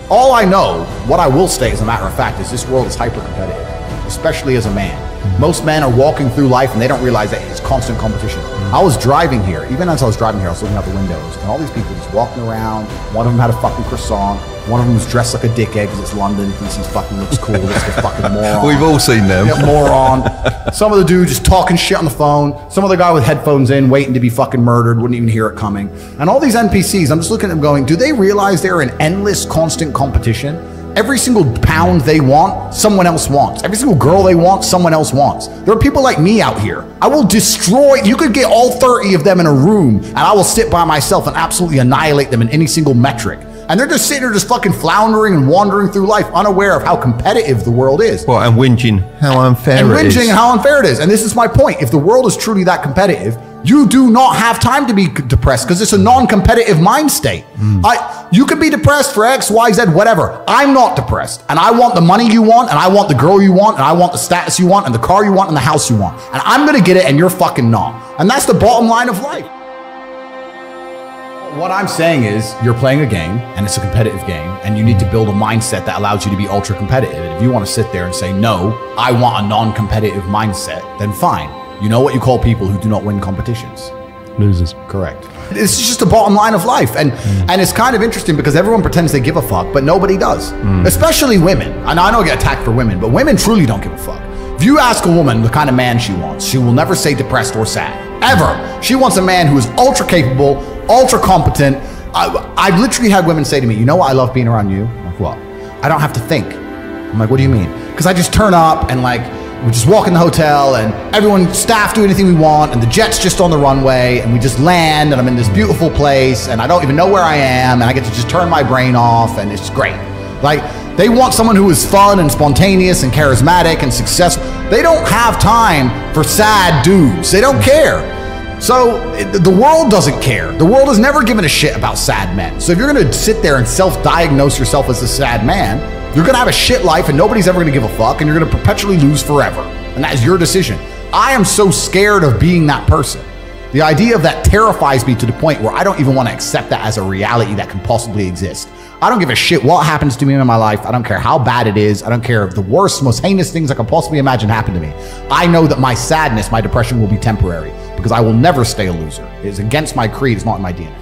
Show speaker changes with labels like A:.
A: All I know, what I will say as a matter of fact, is this world is hyper-competitive, especially as a man. Most men are walking through life and they don't realize that it's constant competition. I was driving here, even as I was driving here, I was looking out the windows, and all these people just walking around. One of them had a fucking croissant. One of them was dressed like a dickhead because it's London, thinks he fucking looks cool. This is a fucking moron.
B: We've all seen them.
A: Yeah, moron. Some of the dude just talking shit on the phone. Some other guy with headphones in, waiting to be fucking murdered, wouldn't even hear it coming. And all these NPCs, I'm just looking at them going, do they realize they're in endless, constant competition? Every single pound they want, someone else wants. Every single girl they want, someone else wants. There are people like me out here. I will destroy, you could get all 30 of them in a room and I will sit by myself and absolutely annihilate them in any single metric. And they're just sitting there just fucking floundering and wandering through life unaware of how competitive the world is.
B: Well, and whinging how unfair it is.
A: And how unfair it is. And this is my point. If the world is truly that competitive, you do not have time to be depressed because it's a non-competitive mind state. You could be depressed for X, Y, Z, whatever. I'm not depressed. And I want the money you want, and I want the girl you want, and I want the status you want, and the car you want, and the house you want. And I'm going to get it, and you're fucking not. And that's the bottom line of life. What I'm saying is you're playing a game and it's a competitive game and you need to build a mindset that allows you to be ultra competitive. And if you want to sit there and say, no, I want a non-competitive mindset, then fine. You know what you call people who do not win competitions?
B: Losers.
A: Correct. This is just the bottom line of life. And it's kind of interesting because everyone pretends they give a fuck, but nobody does. Especially women. And I know I get attacked for women, but women truly don't give a fuck. If you ask a woman the kind of man she wants, she will never say depressed or sad. Ever. She wants a man who is ultra capable, ultra competent. I've literally had women say to me, you know what, I love being around you? I'm like, what? I don't have to think. I'm like, what do you mean? Because I just turn up and like, we just walk in the hotel and everyone, staff do anything we want and the jet's just on the runway and we just land and I'm in this beautiful place and I don't even know where I am and I get to just turn my brain off and it's great. Like, they want someone who is fun and spontaneous and charismatic and successful. They don't have time for sad dudes. They don't care. So the world doesn't care. The world has never given a shit about sad men. So if you're gonna sit there and self-diagnose yourself as a sad man, you're gonna have a shit life and nobody's ever gonna give a fuck and you're gonna perpetually lose forever. And that is your decision. I am so scared of being that person. The idea of that terrifies me to the point where I don't even want to accept that as a reality that can possibly exist. I don't give a shit what happens to me in my life. I don't care how bad it is. I don't care if the worst, most heinous things I can possibly imagine happen to me. I know that my sadness, my depression will be temporary because I will never stay a loser. It is against my creed. It's not in my DNA.